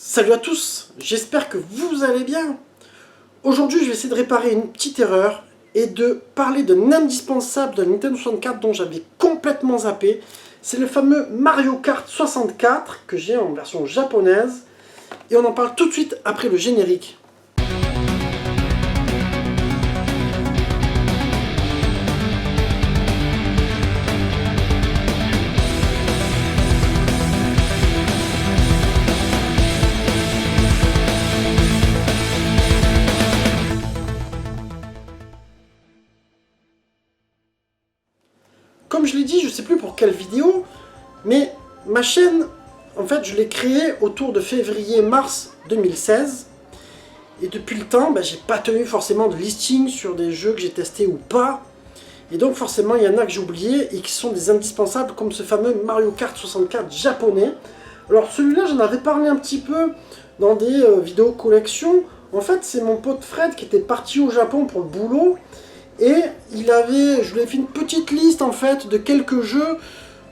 Salut à tous, j'espère que vous allez bien. Aujourd'hui, je vais essayer de réparer une petite erreur et de parler d'un indispensable de la Nintendo 64 dont j'avais complètement zappé. C'est le fameux Mario Kart 64 que j'ai en version japonaise. Et on en parle tout de suite après le générique. Comme je l'ai dit, je ne sais plus pour quelle vidéo, mais ma chaîne, en fait, je l'ai créée autour de février-mars 2016. Et depuis le temps, j'ai pas tenu forcément de listing sur des jeux que j'ai testés ou pas. Et donc forcément, il y en a que j'ai oublié et qui sont des indispensables, comme ce fameux Mario Kart 64 japonais. Alors celui-là, j'en avais parlé un petit peu dans des vidéos collection. En fait, c'est mon pote Fred qui était parti au Japon pour le boulot. Et je lui ai fait une petite liste en fait de quelques jeux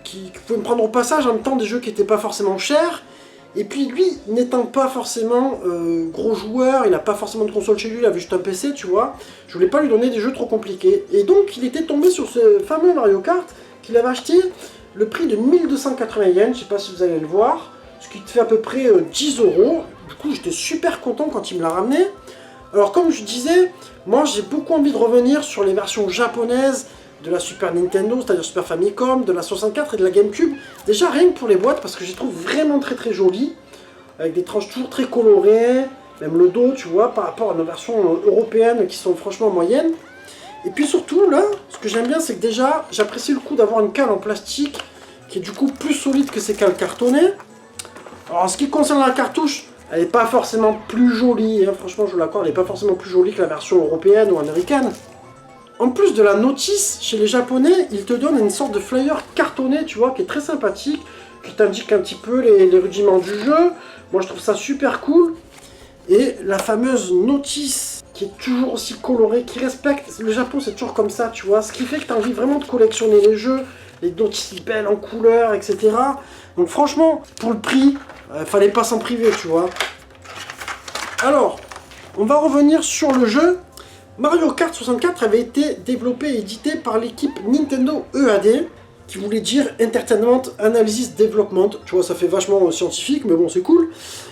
qui pouvaient me prendre au passage, en même temps des jeux qui n'étaient pas forcément chers. Et puis lui, n'étant pas forcément gros joueur, il n'a pas forcément de console chez lui, il avait juste un PC, tu vois. Je voulais pas lui donner des jeux trop compliqués. Et donc il était tombé sur ce fameux Mario Kart qu'il avait acheté le prix de 1280 yens, je sais pas si vous allez le voir, ce qui te fait à peu près 10 euros. Du coup j'étais super content quand il me l'a ramené. Alors comme je disais, moi j'ai beaucoup envie de revenir sur les versions japonaises de la Super Nintendo, c'est-à-dire Super Famicom, de la 64 et de la GameCube. Déjà rien que pour les boîtes, parce que je les trouve vraiment très jolies, avec des tranches toujours très colorées, même le dos, tu vois, par rapport à nos versions européennes qui sont franchement moyennes. Et puis surtout, là, ce que j'aime bien, c'est que déjà, j'apprécie le coup d'avoir une cale en plastique, qui est du coup plus solide que ces cales cartonnées. Alors en ce qui concerne la cartouche, elle n'est pas forcément plus jolie, hein, franchement je vous l'accorde, elle n'est pas forcément plus jolie que la version européenne ou américaine. En plus de la notice, chez les japonais, ils te donnent une sorte de flyer cartonné, tu vois, qui est très sympathique, qui t'indique un petit peu les rudiments du jeu. Moi je trouve ça super cool. Et la fameuse notice, qui est toujours aussi colorée, qui respecte, le Japon c'est toujours comme ça, tu vois, ce qui fait que tu as envie vraiment de collectionner les jeux, les notices belles en couleur, etc. Donc franchement, pour le prix, fallait pas s'en priver, tu vois. Alors, on va revenir sur le jeu. Mario Kart 64 avait été développé et édité par l'équipe Nintendo EAD, qui voulait dire Entertainment Analysis Development. Tu vois, ça fait vachement scientifique, mais bon, c'est cool.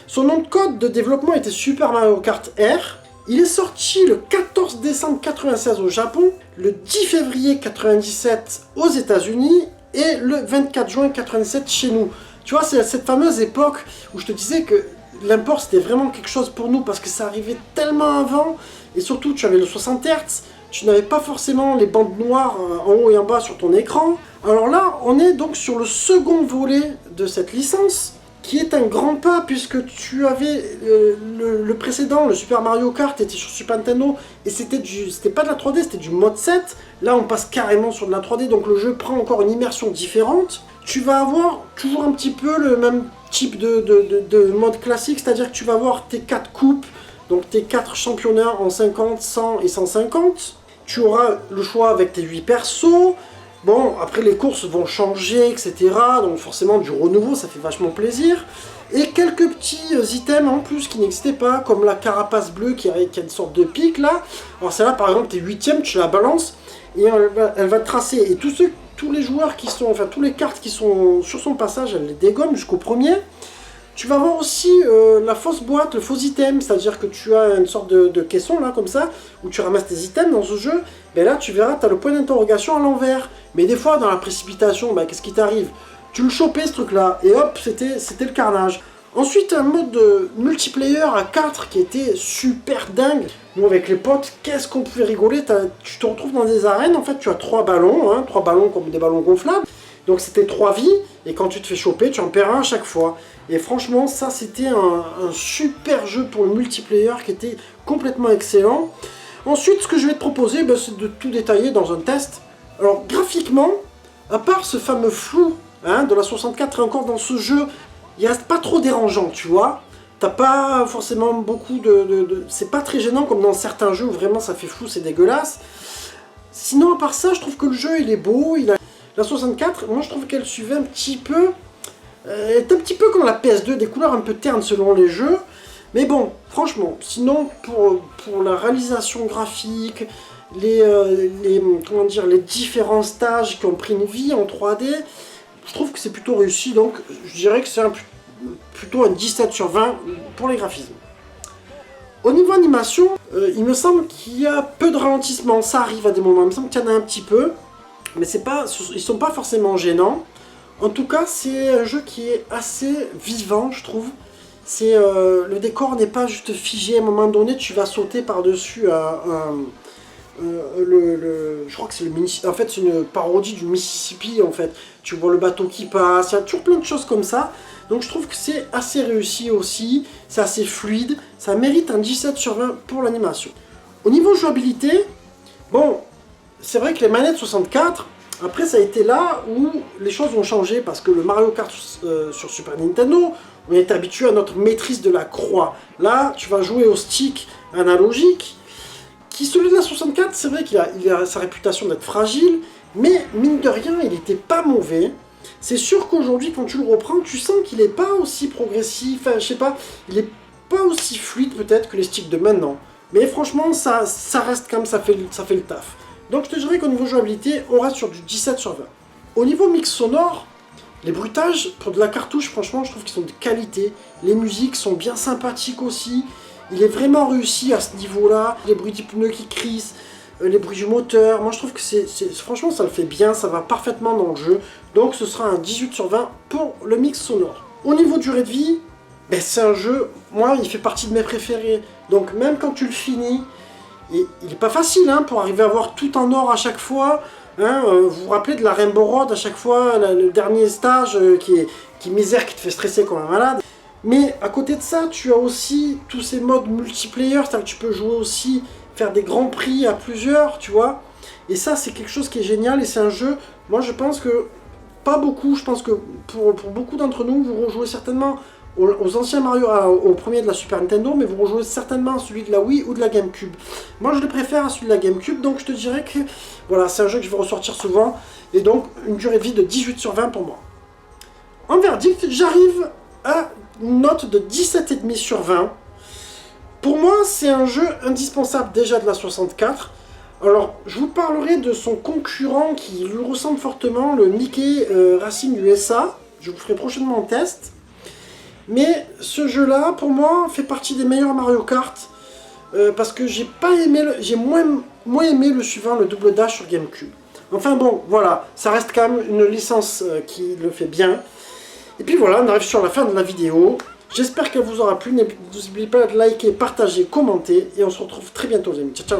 Son nom de code de développement était Super Mario Kart R. Il est sorti le 14 décembre 1996 au Japon, le 10 février 1997 aux États-Unis et le 24 juin 1997 chez nous. Tu vois, c'est cette fameuse époque où je te disais que l'import c'était vraiment quelque chose pour nous parce que ça arrivait tellement avant et surtout tu avais le 60 Hz, tu n'avais pas forcément les bandes noires en haut et en bas sur ton écran. Alors là, on est donc sur le second volet de cette licence qui est un grand pas puisque tu avais le précédent, le Super Mario Kart était sur Super Nintendo et c'était pas de la 3D, c'était du mode 7. Là on passe carrément sur de la 3D donc le jeu prend encore une immersion différente. Tu vas avoir toujours un petit peu le même type de mode classique, c'est-à-dire que tu vas avoir tes 4 coupes, donc tes 4 championnats en 50, 100 et 150. Tu auras le choix avec tes 8 persos. Bon, après les courses vont changer, etc. Donc forcément du renouveau, ça fait vachement plaisir. Et quelques petits items en plus qui n'existaient pas, comme la carapace bleue qui a une sorte de pic là. Alors celle-là par exemple, t'es 8ème, tu la balances et elle va tracer. Et tous les joueurs qui sont, enfin tous les cartes qui sont sur son passage, elle les dégomme jusqu'au premier. Tu vas avoir aussi la fausse boîte, le faux item, c'est-à-dire que tu as une sorte de caisson là comme ça, où tu ramasses tes items dans ce jeu. Ben là tu verras, tu as le point d'interrogation à l'envers. Mais des fois dans la précipitation, qu'est-ce qui t'arrive? Tu le chopais ce truc là, et hop, c'était le carnage. Ensuite un mode de multiplayer à 4 qui était super dingue. Nous avec les potes, qu'est-ce qu'on pouvait rigoler, tu te retrouves dans des arènes, en fait tu as 3 ballons, hein, 3 ballons comme des ballons gonflables. Donc c'était 3 vies, et quand tu te fais choper, tu en perds un à chaque fois. Et franchement, ça c'était un super jeu pour le multiplayer qui était complètement excellent. Ensuite, ce que je vais te proposer, c'est de tout détailler dans un test. Alors graphiquement, à part ce fameux flou de la 64 et encore dans ce jeu, il reste pas trop dérangeant, tu vois. T'as pas forcément beaucoup c'est pas très gênant comme dans certains jeux où vraiment ça fait flou, c'est dégueulasse. Sinon, à part ça, je trouve que le jeu il est beau, La 64, moi je trouve qu'elle suivait un petit peu est un petit peu comme la PS2, des couleurs un peu ternes selon les jeux. Mais bon, franchement, sinon pour la réalisation graphique, comment dire, les différents stages qui ont pris une vie en 3D, je trouve que c'est plutôt réussi, donc je dirais que c'est plutôt un 17 sur 20 pour les graphismes. Au niveau animation, il me semble qu'il y a peu de ralentissement, ça arrive à des moments, il me semble qu'il y en a un petit peu, mais ils sont pas forcément gênants. En tout cas, c'est un jeu qui est assez vivant, je trouve. Le décor n'est pas juste figé, à un moment donné, tu vas sauter par-dessus je crois que c'est en fait c'est une parodie du Mississippi en fait. Tu vois le bateau qui passe, il y a toujours plein de choses comme ça. Donc je trouve que c'est assez réussi aussi, c'est assez fluide, ça mérite un 17 sur 20 pour l'animation. Au niveau jouabilité, bon, c'est vrai que les manettes 64, après ça a été là où les choses ont changé parce que le Mario Kart sur Super Nintendo, on est habitué à notre maîtrise de la croix. Là, tu vas jouer au stick analogique. Celui de la 64, c'est vrai qu'il a sa réputation d'être fragile, mais mine de rien, il n'était pas mauvais. C'est sûr qu'aujourd'hui, quand tu le reprends, tu sens qu'il n'est pas aussi progressif, enfin, je sais pas, il n'est pas aussi fluide peut-être que les sticks de maintenant. Mais franchement, ça reste quand même, ça fait le taf. Donc je te dirais qu'au niveau jouabilité, on reste sur du 17 sur 20. Au niveau mix sonore, les bruitages, pour de la cartouche, franchement, je trouve qu'ils sont de qualité. Les musiques sont bien sympathiques aussi. Il est vraiment réussi à ce niveau-là. Les bruits des pneus qui crissent, les bruits du moteur. Moi, je trouve que franchement, ça le fait bien. Ça va parfaitement dans le jeu. Donc, ce sera un 18 sur 20 pour le mix sonore. Au niveau durée de vie, ben, c'est un jeu, moi, il fait partie de mes préférés. Donc, même quand tu le finis, il n'est pas facile hein, pour arriver à avoir tout en or à chaque fois. Hein, vous vous rappelez de la Rainbow Road à chaque fois, le dernier stage qui misère, qui te fait stresser comme un malade. Mais à côté de ça, tu as aussi tous ces modes multiplayer, c'est-à-dire que tu peux jouer aussi, faire des grands prix à plusieurs, tu vois. Et ça, c'est quelque chose qui est génial et c'est un jeu, moi je pense que, pas beaucoup, je pense que pour beaucoup d'entre nous, vous rejouez certainement aux anciens Mario, au premier de la Super Nintendo, mais vous rejouez certainement à celui de la Wii ou de la GameCube. Moi je le préfère à celui de la GameCube, donc je te dirais que voilà, c'est un jeu que je vais ressortir souvent, et donc une durée de vie de 18 sur 20 pour moi. En verdict, j'arrive à une note de 17,5 sur 20. Pour moi, c'est un jeu indispensable déjà de la 64. Alors, je vous parlerai de son concurrent qui lui ressemble fortement, le Mickey Racing USA. Je vous ferai prochainement un test. Mais ce jeu-là, pour moi, fait partie des meilleurs Mario Kart. Parce que j'ai moins aimé le suivant, le Double Dash sur GameCube. Enfin bon, voilà, ça reste quand même une licence qui le fait bien. Et puis voilà, on arrive sur la fin de la vidéo. J'espère qu'elle vous aura plu. N'oubliez pas de liker, partager, commenter. Et on se retrouve très bientôt les amis. Ciao, ciao.